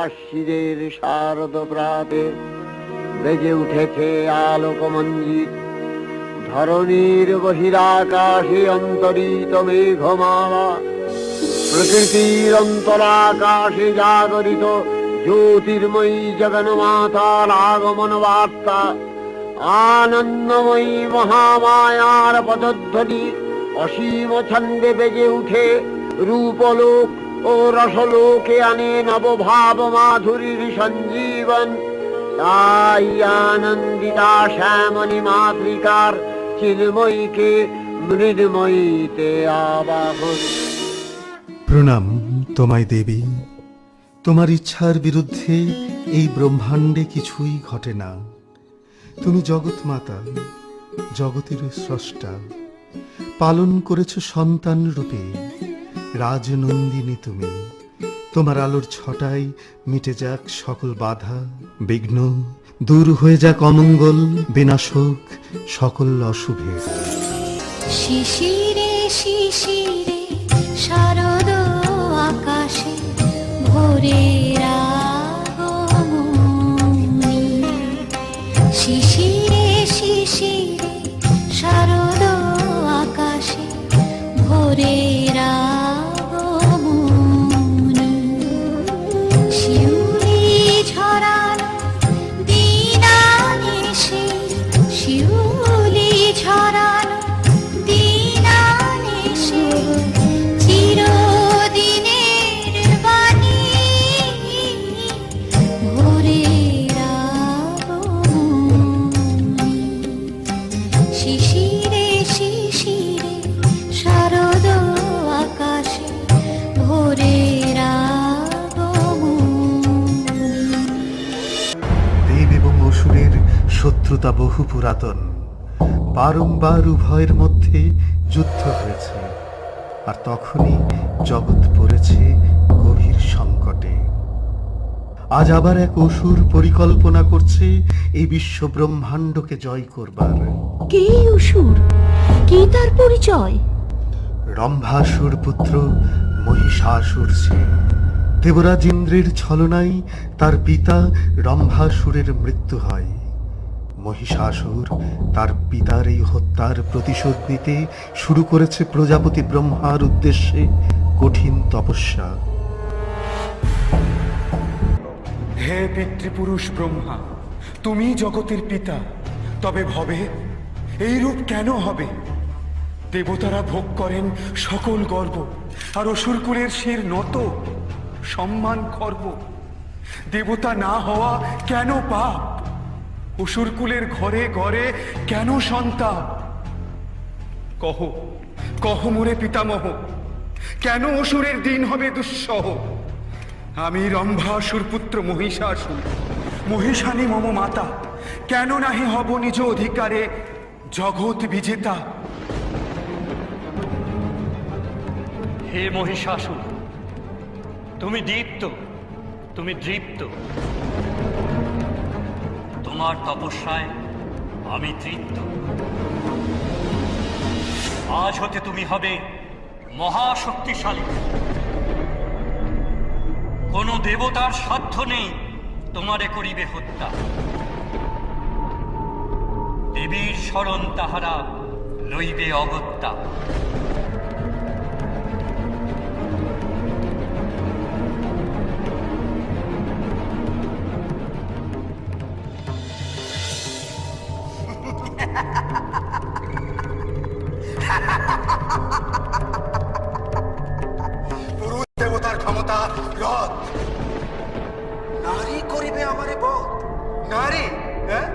আশ্বিনের শারদ প্রাতে বেজে উঠেছে আলোকমঞ্জিত। ধরণীর বহিরাকাশে অন্তরিত মেঘমালা, প্রকৃতির অন্তরাকাশে জাগরিত জ্যোতির্ময়ী জগন্মাতার আগমন বার্তা। আনন্দময়ী মহামায়ার পদধ্বনি অসীম ছন্দে বেজে উঠে রূপলোক ও রসলোকে আনে নবভাব মাধুরীর সঞ্জীবন। তাই আনন্দিতা শ্যামণী মাতৃকার চিন্ময়ীকে মৃন্ময়ীতে আবাহন। প্রণাম তোমায় দেবী। তোমার ইচ্ছার বিরুদ্ধে এই ব্রহ্মাণ্ডে কিছুই ঘটে না। তুমি জগৎ মাতা, জগতের স্রষ্টা, পালন করেছ সন্তান রূপে। রাজনন্দিনী তুমি, তোমার আলোর ছটায় মিটে যাক সকল বাধা বিঘ্ন, দূর হয়ে যাক অমঙ্গল বিনাশক সকল অশুভে। শিশিরে শিশিরে শারদ আকাশে ভোরের আগমনী। শিশিরে শিশিরে শারদ আকাশে ভোরের আগমনী। শিউলি ঝরানো দিনানিশে, শিউলি ঝরানো দিনানিশে, চিরদিনের বাণী ভোরের আগমনী। শিশিরে শিশিরে শারদ আকাশে ভোরের আগমনী। দেব এবং অসুরের শত্রুতা বহু পুরাতন। বারংবার উভয়ের মধ্যে যুদ্ধ হয়েছে, আর তখনই জগৎ পড়েছে গভীর সংকটে। আজ আবার এক অসুর পরিকল্পনা করছে এই বিশ্ব ব্রহ্মাণ্ডকে জয় করবার। কে অসুর? কি তার পরিচয়? রম্ভাসুর পুত্র মহিষাসুর সে। দেবরাজ ইন্দ্রের ছলনায় তার পিতা রম্ভাসুরের মৃত্যু হয়। মহিষাসুর তার পিতার এই হত্যার প্রতিশোধ নিতে শুরু করেছে প্রজাপতি ব্রহ্মার উদ্দেশ্যে কঠিন তপস্যা। হে পিতৃপুরুষ ব্রহ্মা, তুমি জগতের পিতা, তবে ভবে এই রূপ কেন হবে? দেবতারা ভোগ করেন সকল গর্ব, আর অসুরকুলের শির নত সম্মান খর্ব। দেবতা না হওয়া কেন পাপ? অসুরকুলের ঘরে ঘরে কেন সন্তাপ? কহ কহ মোরে পিতামহ, কেন অসুরের দিন হবে দুঃসহ? আমি রম্ভাসুর পুত্র মহিষাসুর, মহিষানী মম মাতা, কেন নাহি হব নিজ অধিকারে জগৎ বিজেতা? হে মহিষাসুর, তুমি দীপ্ত, তুমি দৃপ্ত। তোমার তপস্যায় আমি তৃপ্ত। আজ হতে তুমি হবে মহাশক্তিশালী। কোন দেবতার সাধ্য নেই তোমারে করিবে হত্যা। দেবীর শরণ তাহারা লইবে অগত্যা। পুরুষ দেবতার ক্ষমতা রথ, নারী করিবে আমারে বধ। নারী, হ্যাঁ?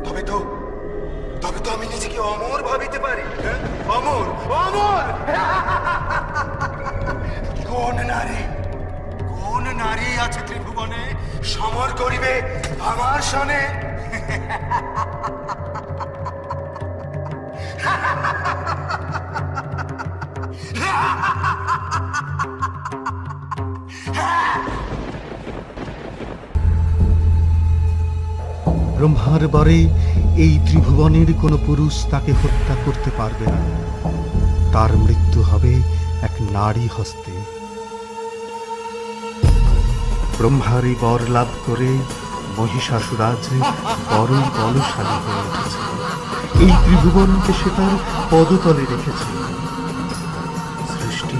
তবে তো আমি নিজেকে অমর ভাবিতে পারি। হ্যাঁ? অমর, অমর। কোন নারী আছে ত্রিভুবনে সমর করিবে আমার সনে? ব্রহ্মার বরে এই ত্রিভুবনের কোনো পুরুষ তাকে হত্যা করতে পারবে না। তার মৃত্যু হবে এক নারী হস্তে। ব্রহ্মারই বর লাভ করে মহিষাসুরাজ বড়ই বলশালী হয়ে উঠেছে। এই ত্রিভুবনকে সে তার পদতলে রেখেছে। সৃষ্টি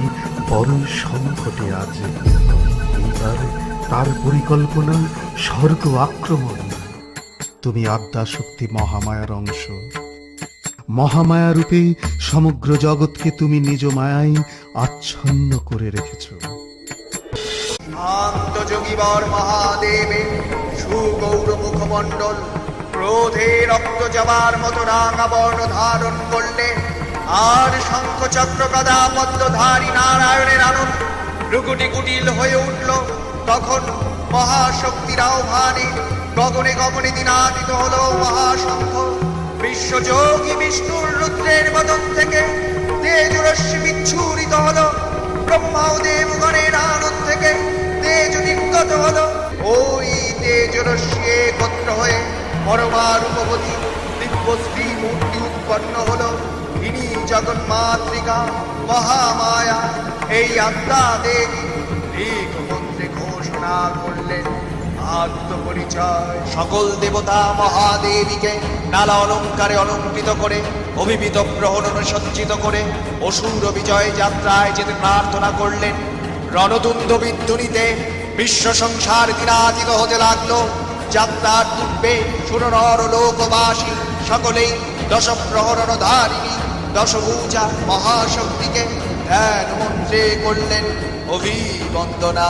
বড়ই সংকটে আজ। এইবার তার পরিকল্পনা স্বর্গ আক্রমণ। তুমি আদ্যাশক্তি মহামায়ার অংশ। মহামায়া রূপে সমগ্র জগৎকে তুমি নিজ মায়ায় আচ্ছন্ন করে রেখেছ। শান্ত যোগীবর মহাদেবে সুগৌর মুখমণ্ডল ক্রোধে রক্ত যাবার মতো রাঙা বর্ণ ধারণ করলে, আর শঙ্খ চক্র গদা পদ্মধারী নারায়ণের আনন্দ ভ্রুকুটি কুটিল হয়ে উঠল। তখন মহাশক্তির আহ্বানে গগনে গগনে দিনাদিত হলো মহাশঙ্খ। বিশ্বযোগী বিষ্ণুর রুদ্রের বদন থেকে তেজরশ্মি বিচ্ছুরিত হলো। ব্রহ্মা ও দেবগণের আনন্দ থেকে তেজ নির্গত হলো। ওই তেজরশ্মি একত্র হয়ে পরমা রূপবতী দিব্য শ্রী মূর্তি উৎপন্ন হলো। ইনি জগন্মাতৃকা মহামায়া, এই আদ্যা দেবী ঋগ মন্ত্রে ঘোষণা করলেন আত্মপরিচয়। সকল দেবতা মহাদেবীকে নানা অলঙ্কারে অলঙ্কৃত করে, অভিভূত প্রহরণে সজ্জিত করে অসুর বিজয় যাত্রায় যেতে প্রার্থনা করলেন। রণতুণ্ড বিধ্বনিতে বিশ্ব সংসার দিনাদিত হতে লাগলো। যাত্রার পূর্বে সুরনর লোকবাসী সকলেই দশ প্রহরণ ধারিণী দশভুজা মহাশক্তিকে ধ্যান মন্ত্রে করলেন অভিবন্দনা।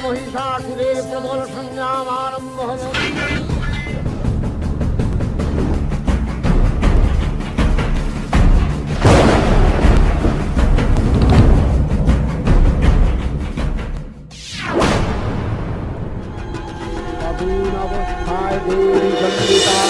মহিষাসুরের প্রবল সংগ্রাম আরম্ভ হলো। অবস্থায় দেবী চন্দ্রিকা